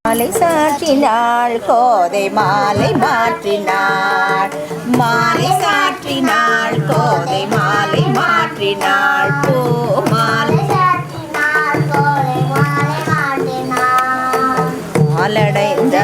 மாலை சாற்றினாள் கோதை மாலை மாற்றினாள், மாலை சாற்றினாள் கோதை மாலை மாற்றினாள், பூ மாலை சாற்றினாள் கோதை மாலை மாற்றினாள், மாலடைந்த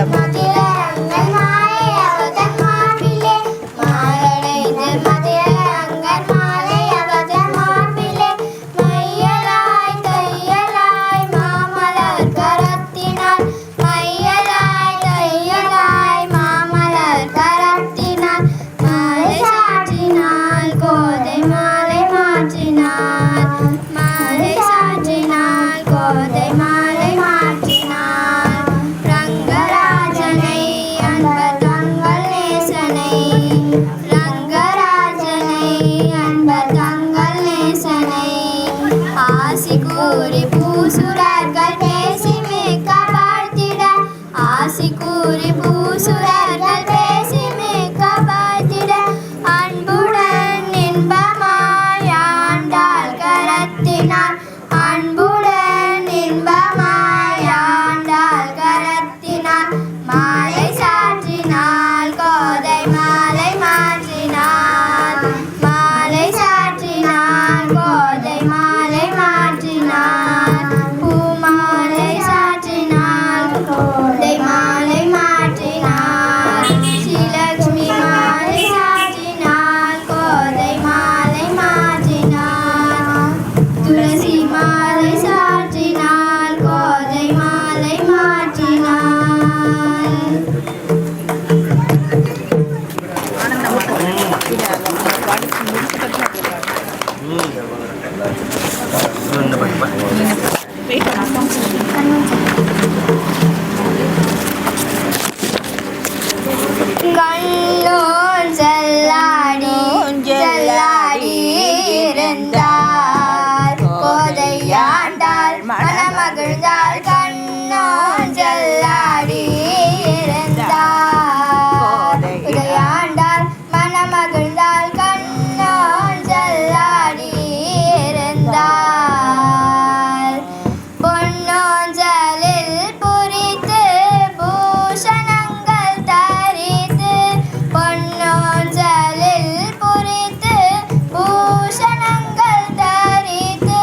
ஆசிக்கூறி பூசுரர்கள் பேசி மிக்க வாழ்த்திட, ஆசிக்கூறி பூசுரர்கள் பேசி மிக்க வாழ்த்திட, அன்புடன் இன்பமாய் ஆண்டாள் கரத்தினாள், அன்புடன் இன்பமாய் ஆண்டாள் கரத்தினாள், மாலை சாற்றினாள் கோதை மாலை மாற்றினாள், மாலை சாற்றினாள் கோதை மாலை மாற்றினாள், பூமாலை சாற்றினாள் கோதை மாலை மாற்றினாள், ஸ்ரீலக்ஷ்மி மாலை சாற்றினாள் கோதை மாலை மாற்றினாள், துளசி மாலை சாற்றினாள் கோதை மாலை மாற்றினாள். கண்ணோன் செல்லாடி செல்லாடி இருந்தாள் கோதையாண்டாள் மணமகிழ்ந்தாள், கண்ணோன் செல்லாடி இருந்தாள் கோதையாண்டாள் மணமகிழ்ந்தாள், கண்ணோன் செல்லாடி இருந்தாள், பொன்னோஞ்சலில் புரித்து பூஷணங்கள் தரித்து, பொன்னோஞ்சலில் புரித்து பூஷணங்கள் தரித்து,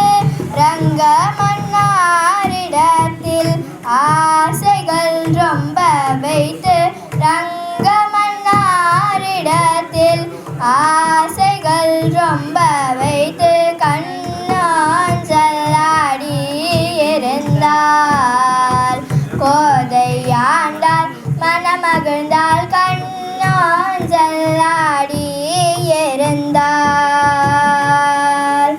ரங்க மன்னாரிடத்தில் ஆசைகள் ரொம்ப வைத்து, ரங்க மன்னாரிடத்தில் ஆசைகள் ரொம்ப வைத்து, கண்ணோன் செல்லாடி இருந்தாள் கோதையாண்டாள் மணமகிழ்ந்தாள், கண்ணோன் செல்லாடி இருந்தாள்,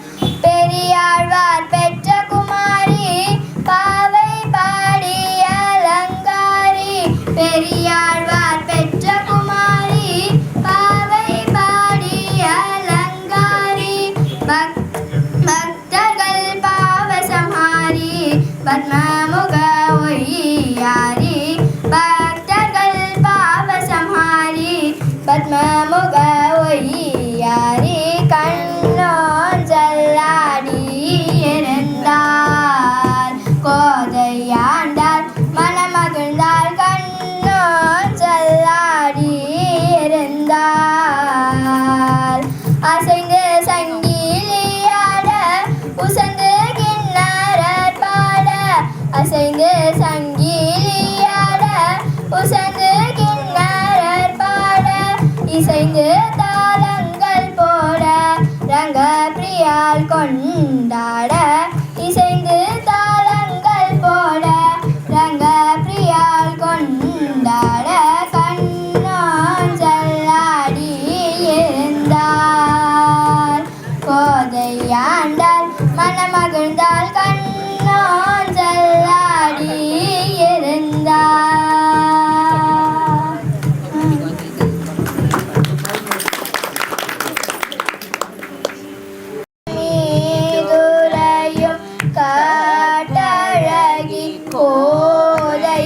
பெரியாழ்வார் பெற்ற குமாரி பாவை பாடி அலங்காரி, பெரியாழ்வார் பெற்ற குமாரி பாவை பாடி அலங்காரி, பக்தர்கள் பாவசம்ஹாரி பத்மமுக ஒய்யாரி, பக்தர்கள் பாவசம்ஹாரி பத்மமுக ஒய்யாரி, கண்ணோன் செல்லாடி இருந்தாள் கோதையாண்டாள் மணமகிழ்ந்தாள், கண்ணோன் செல்லாடி இருந்தாள், அசைந்து சங்கிலியாட உசந்து கிண்ணறர் பாட, அசைந்து சங்கிலியாட உசந்து கிண்ணறர் பாட, கொண்டாட இசைந்து தாளங்கள் போட ரங்க பிரியால் கொண்டாட கண்ணாஞ்சல்லாடி இருந்தாள் கோதையாண்டால் மனமகிழ்ந்தால் கண்ணாஞ்சல்லாடி இருந்தாள். காட்டழகி கோதை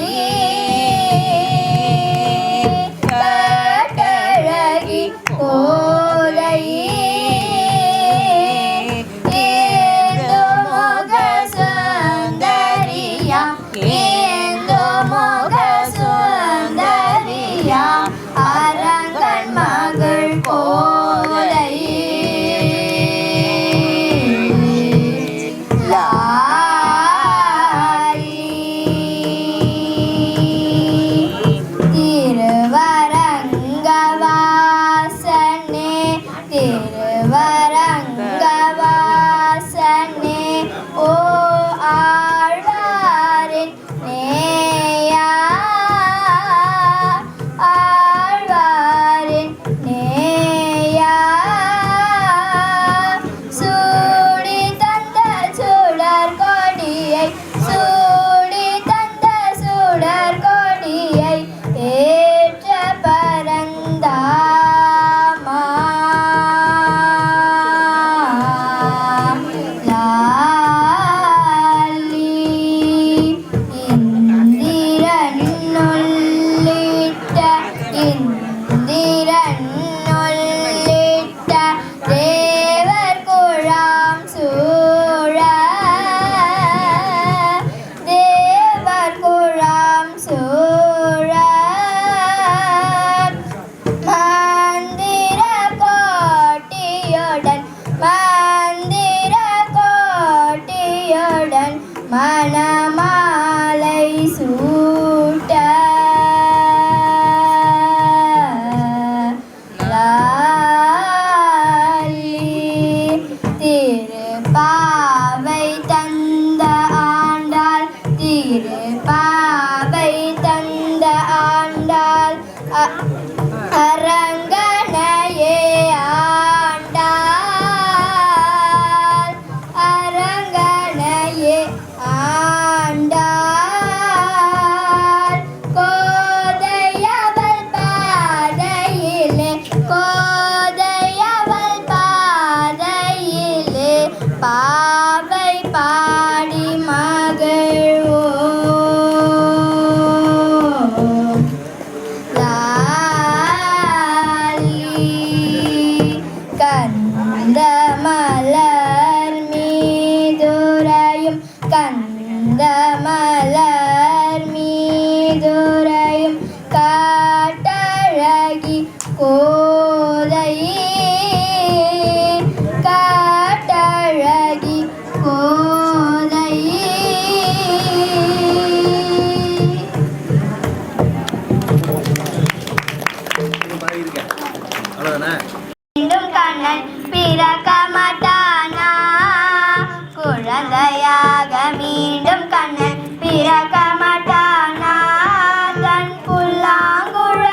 காட்டழகி கோதை ஏந்தோ மோக சுந்தரியா ஏந்தோ மோக சுந்தரியா அரங்கன் மகள் கோதை திருவரங்கவாசனே ஓ ஆழ்வாரின் நேயா ஆழ்வாரின் நேயா சூடி தந்த சுடர் கொடியை சூடி தந்த சுடர் கொடியை ஏற்ற பரந்தா மணமாலை சூட்ட திருப்பாவை தந்த ஆண்டாள் திருப்பாவை தந்த ஆண்டாள் அரங்கனையே ஆண்டாள் அரங்கனையே ஆண்டாள் கோதையவள் பாதையிலே கோதையவள் பாதையிலே பாவை பாடி மகிழ்வோம். கந்த மலர் மீதுரையும் கந்த மலர் மீதுரையும் காட்டழகி கோதை காட்டழகி கோதை மீண்டும் கண்ணன் பிறக்க மாட்டானா குழந்தையாக மீண்டும் கண்ணன் பிறக்க மாட்டானா தன் புல்லாங்குழலூதி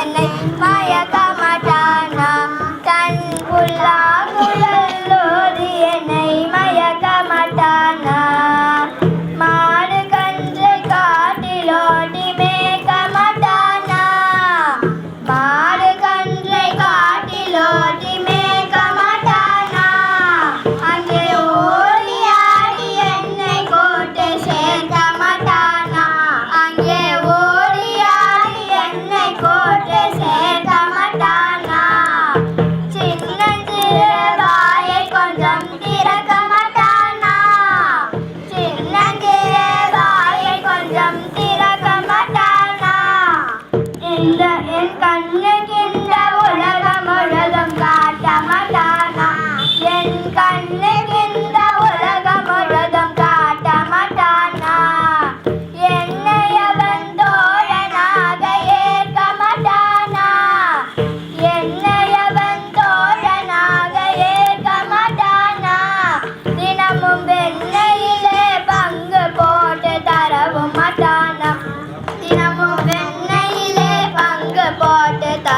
என்னை மயக்க மாட்டானா தன் புல்லாங்குழலூதி என்னை மயக்க மாட்டானா மாடு கன்றை காட்டிலோடி மேய்க்க மாட்டானா மாடு கன்றை காட்டிலோடி மேய்க்க மாட்டானா அங்கே ஓடி ஆடி என்னை கோட்டை சேர்க்க மாட்டானா அங்கே ஓடி ஆடி என்னை கோட்டை சேர்க்க மாட்டானா சின்னஞ்சிறு வாயை கொஞ்சம் திறக்க மாட்டானா சின்னஞ்சிறு வாயை கொஞ்சம் திறக்க மாட்டானா இந்த என் கண்ணுக்கின்ற உலகம் முழுதும் காட்ட மாட்டானா என் கண்ணுக்கின்ற உலகம் முழுதும் காட்ட மாட்டானா என்னை அவன் தோழனாக ஏற்க மாட்டானா என்னை அவன் தோழனாக ஏற்க மாட்டானா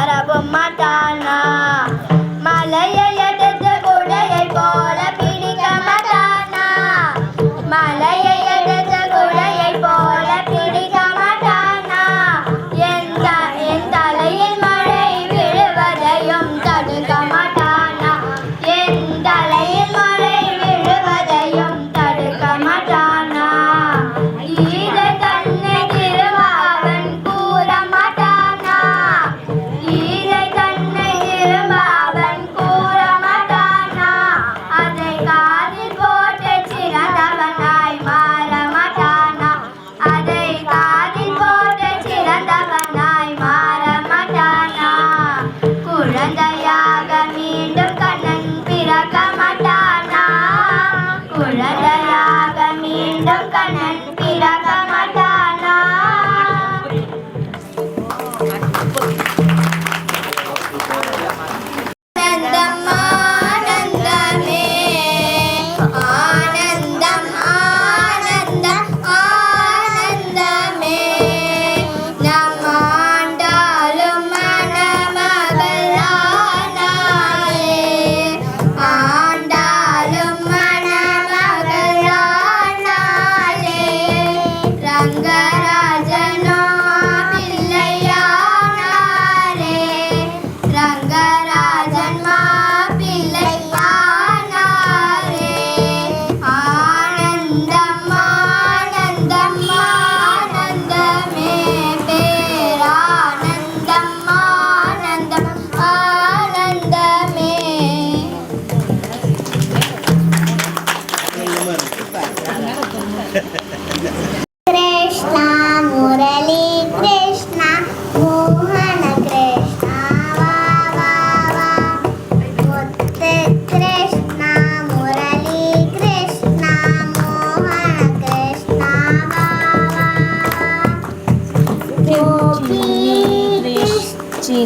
வரவும் மாட்டானா மலையை எடுத்து குடையை போல பிடிக்க மாட்டானா மலையை எடுத்து குடையை போல பிடிக்க மாட்டானா என் தலையில் மழை விழுவதையும் தடுக்க மாட்டானா என் தலையில் மழை விழுவதையும் தடுக்க மாட்டானா ஈரை தன்னை திருமாவன் கூற மாட்டானா ஈரை தன்னை திருமாவன் கூற மாட்டானா அதை காதில் போட்டு சிறந்தவனாய் மாற மாட்டானா அதை காதில் போட்டு சிறந்தவனாய் மாற மாட்டானா குழந்தையாக மீண்டும் கண்ணன் பிறக்க மாட்டானா குழந்தையாக மீண்டும் கண்ணன் பிறக்க மாட்டானா ஆனந்தம் ஆனந்தமே ஆனந்தம் ஆனந்தம் ஆனந்தமே நம் ஆண்டாளும் மணமகளானாளே ஆண்டாளும் மணமகளானாளே ரங்கராஜனோ பிள்ளையானாரே ரங்கராஜன் மாப்பிள்ளையானாரே ஆனந்தம் ஆனந்தம் ஆனந்தமே பேரானந்தம் ஆனந்தம் ஆனந்தமே कृष्णा मुरली कृष्णा मोहन कृष्णा वा वा वा मुत्ते कृष्णा मुरली कृष्णा मोहन कृष्णा वा वा वा गोपी कृष्ण